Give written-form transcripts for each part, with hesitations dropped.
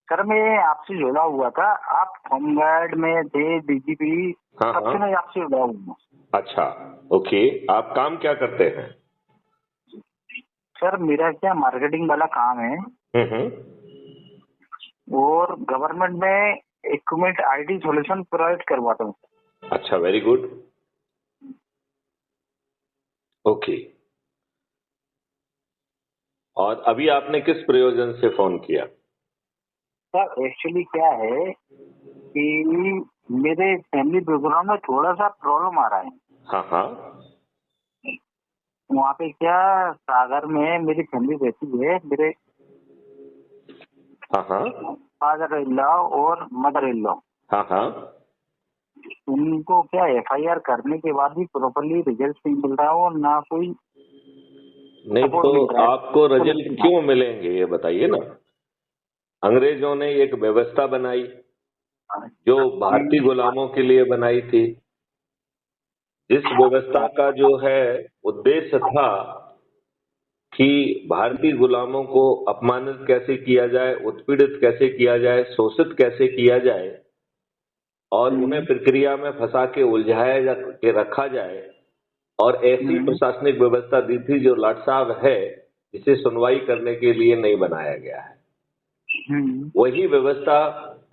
Sir मैं आपसे जुड़ा हुआ था, आप होमगार्ड में थे, डीजीपी, हाँ तब से हाँ। मैं आपसे जुड़ा हूँ। अच्छा, ओके। आप काम क्या करते हैं? सर मेरा क्या मार्केटिंग वाला काम है हम्म। और गवर्नमेंट में इक्विपमेंट आईटी सॉल्यूशन प्रोवाइड करवाता हूँ। अच्छा, वेरी गुड। ओके। और अभी आपने किस प्रयोजन से फोन किया? सर एक्चुअली क्या है कि मेरे फैमिली बैकग्राउंड में थोड़ा सा प्रॉब्लम आ रहा है। हाँ हाँ। वहाँ पे क्या, सागर में मेरी फैमिली रहती है, मेरे हाँ हाँ। फादर इन लॉ और मदर इन लॉ। हाँ हाँ। उनको क्या एफआईआर करने के बाद भी प्रॉपरली रिजल्ट नहीं मिल रहा हो, ना कोई नहीं सपोर्ट तो मिल रहा है आपको पुलिस रिजल्ट का। क्यों मिलेंगे ये बताइए ना। अंग्रेजों ने एक व्यवस्था बनाई जो भारतीय गुलामों के लिए बनाई थी। जिस व्यवस्था का जो है उद्देश्य था कि भारतीय गुलामों को अपमानित कैसे किया जाए, उत्पीड़ित कैसे किया जाए, शोषित कैसे किया जाए और उन्हें प्रक्रिया में फंसा के उलझाया के रखा जाए। और ऐसी प्रशासनिक व्यवस्था दी थी जो लाट साहब है, जिसे सुनवाई करने के लिए नहीं बनाया गया है। वही व्यवस्था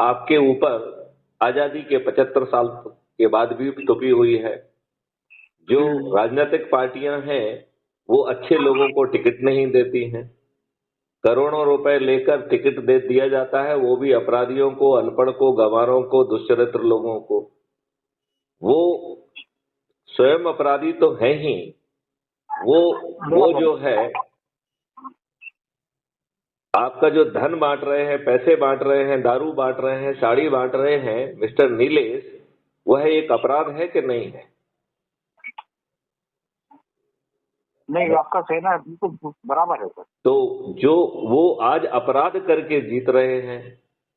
आपके ऊपर आजादी के 75 साल के बाद भी थोपी हुई है। जो राजनीतिक पार्टियां हैं वो अच्छे लोगों को टिकट नहीं देती हैं। करोड़ों रुपए लेकर टिकट दे दिया जाता है, वो भी अपराधियों को, अनपढ़ को, गंवारों को, दुष्चरित्र लोगों को। वो स्वयं अपराधी तो है ही, वो जो है आपका जो धन बांट रहे हैं, पैसे बांट रहे हैं, दारू बांट रहे हैं, साड़ी बांट रहे हैं मिस्टर नीलेश, वह एक अपराध है कि नहीं है? नहीं, आपका कहना बिल्कुल बराबर है सर। तो जो वो आज अपराध करके जीत रहे हैं,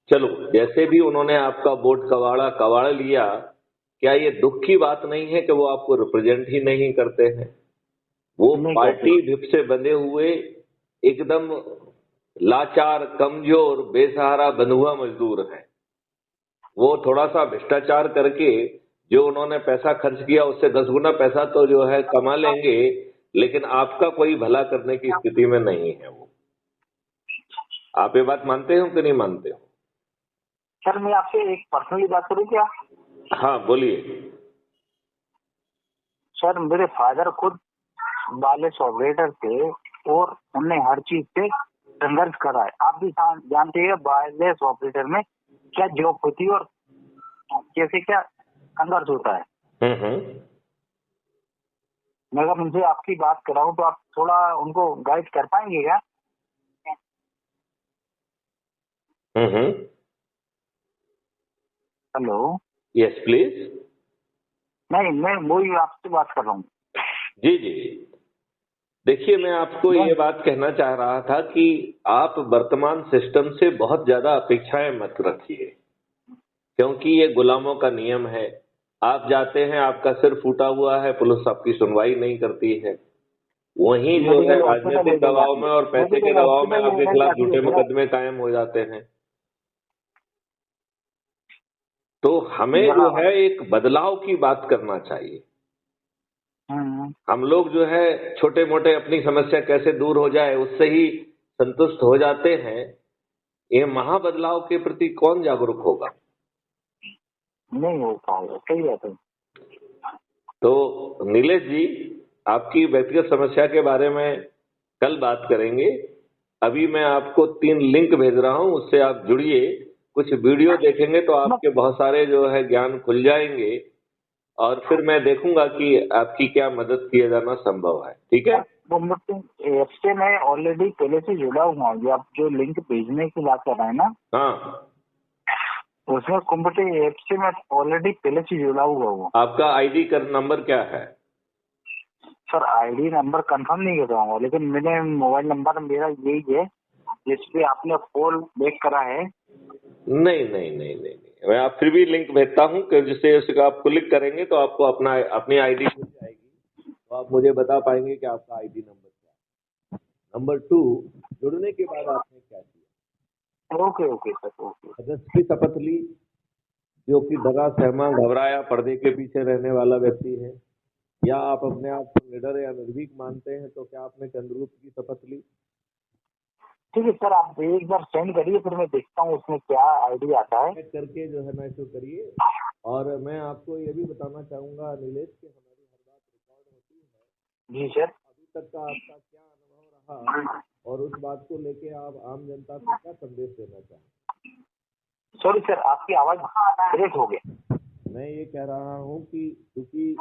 चलो जैसे भी उन्होंने आपका वोट कवाड़ा लिया, क्या ये दुख की बात नहीं है कि वो आपको रिप्रेजेंट ही नहीं करते हैं? वो नहीं करते। पार्टी विप से बंधे हुए एकदम लाचार, कमजोर, बेसहारा बंधुआ मजदूर हैं। वो थोड़ा सा भ्रष्टाचार करके जो उन्होंने पैसा खर्च किया उससे 10 गुना पैसा तो जो है कमा लेंगे, लेकिन आपका कोई भला करने की स्थिति में नहीं है वो। आप ये बात मानते हो कि नहीं मानते हो? सर मैं आपसे एक पर्सनली बात करूं क्या? हाँ बोलिए। सर मेरे फादर खुद वायरलेस ऑपरेटर थे और उनने हर चीज से संघर्ष करा है। आप भी जानते हैं वायरलेस ऑपरेटर में क्या जॉब होती है और कैसे क्या संघर्ष होता है। हम्म। मैं अगर उनसे आपकी बात कराऊं तो आप थोड़ा उनको गाइड कर पाएंगे क्या? हम्म। हेलो। Yes please. नहीं, मैं वही आपसे बात कर रहा हूँ। जी जी। देखिए, मैं आपको ये बात कहना चाह रहा था कि आप वर्तमान सिस्टम से बहुत ज्यादा अपेक्षाएं मत रखिए, क्योंकि ये गुलामों का नियम है। आप जाते हैं, आपका सिर फूटा हुआ है, पुलिस आपकी सुनवाई नहीं करती है। वहीं जो है मेडिकल हॉस्पिटल ले राजनीतिक जाई दबाव जाती में है, और पैसे के मेडिकल दबाव में हॉस्पिटल ले आपके जाई खिलाफ जाती है झूठे मेरा। मुकदमे कायम हो जाते हैं। तो हमें जो बराबर। है एक बदलाव की बात करना चाहिए। हम्म। हम लोग जो है छोटे मोटे अपनी समस्या कैसे दूर हो जाए उससे ही संतुष्ट हो जाते हैं। ये महाबदलाव के प्रति कौन जागरूक होगा? नहीं हो पाएगा, सही बात है। तो नीलेश जी, आपकी व्यक्तिगत समस्या के बारे में कल बात करेंगे। अभी मैं आपको 3 लिंक भेज रहा हूं, उससे आप जुड़िए। कुछ वीडियो देखेंगे तो आपके बहुत सारे जो है ज्ञान खुल जाएंगे और फिर मैं देखूंगा कि आपकी क्या मदद किया जाना संभव है। ठीक है? वो मुझसे ऐप से मैं ऑलरेडी पहले से जुड़ा हुआ हूँ। जो आप जो लिंक भेजने की बात कर रहे हैं ना, हाँ। उसमें कंप्यूटर ऐप से मैं ऑलरेडी पहले से जुड़ा हुआ हूँ। आपका आईडी का नंबर क्या है? सर आईडी नंबर कंफर्म नहीं कर पाऊंगा, लेकिन मेरे मोबाइल नंबर मेरा यही है जिसपे आपने कॉल बैक करा है। नहीं नहीं नहीं नहीं नहीं, मैं आप फिर भी लिंक भेजता हूँ कि जिससे उसका आप क्लिक करेंगे तो आपको अपनी आईडी मिल जाएगी, तो आप मुझे बता पाएंगे कि आपका आईडी नंबर क्या है। नंबर 2, जुड़ने के बाद आपने क्या किया? Okay okay sir, okay. अगस्त की शपथ ली, जो कि डरा सहमा घबराया पर्दे के पीछे रहने वाला व्यक्ति है, या आप अपने आप को निडर या निर्भीक मानते हैं, तो क्या आपने चंद्रगुप्त की शपथ ली? ठीक है सर, आप एक बार सेंड करिए, फिर मैं देखता हूँ उसमें क्या आइडिया आता है। चेक करके जो है ना इसको करिए। और मैं आपको ये भी बताना चाहूंगा नीलेश कि हमारी हर बात रिकॉर्ड होती है। जी सर। अभी तक का आपका क्या अनुभव रहा और उस बात को लेके आप आम जनता को क्या संदेश देना चाहें? सॉरी सर, आपकी आवाज ब्रेक हो गई। मैं ये कह रहा हूँ कि क्योंकि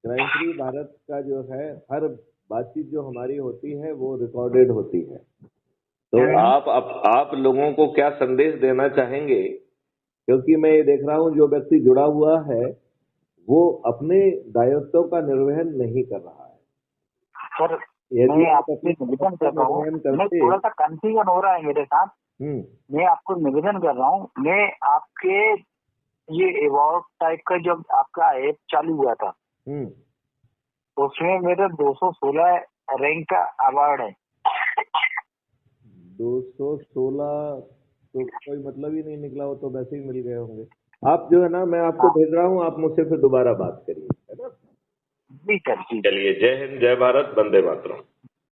क्राइम फ्री भारत का जो है हर बातचीत जो हमारी होती है वो रिकॉर्डेड होती है, तो आप लोगों को क्या संदेश देना चाहेंगे? क्योंकि मैं ये देख रहा हूँ जो व्यक्ति जुड़ा हुआ है वो अपने दायित्व का निर्वहन नहीं कर रहा है। सर यदि मैं आप आपसे अपने निवेदन कर रहा हूँ, निर्वहन मैं करते थोड़ा सा कंफ्यूजन हो रहा है मेरे साथ। मैं आपको निवेदन कर रहा हूँ, मैं आपके ये अवार्ड टाइप का जब आपका ऐप चालू हुआ था उसमें मेरा 216 रैंक का अवार्ड है। 216 तो कोई मतलब ही नहीं निकला, हो तो वैसे ही मिल गए होंगे। आप जो है ना, मैं आपको भेज रहा हूँ, आप मुझसे फिर दोबारा बात करिए, है ना? जी सर, जी। चलिए, जय हिंद, जय भारत, वंदे मातरम।